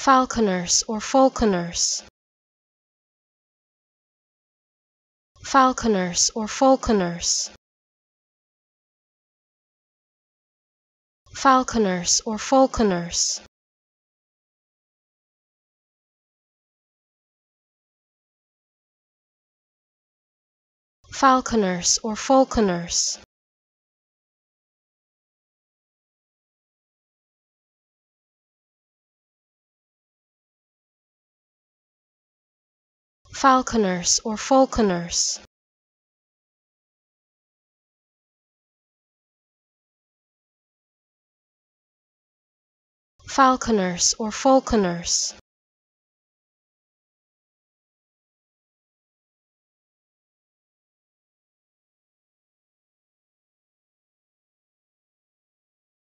falconers or falconers, falconers or falconers, falconers or falconers, falconers or falconers, falconers or falconers, falconers or falconers,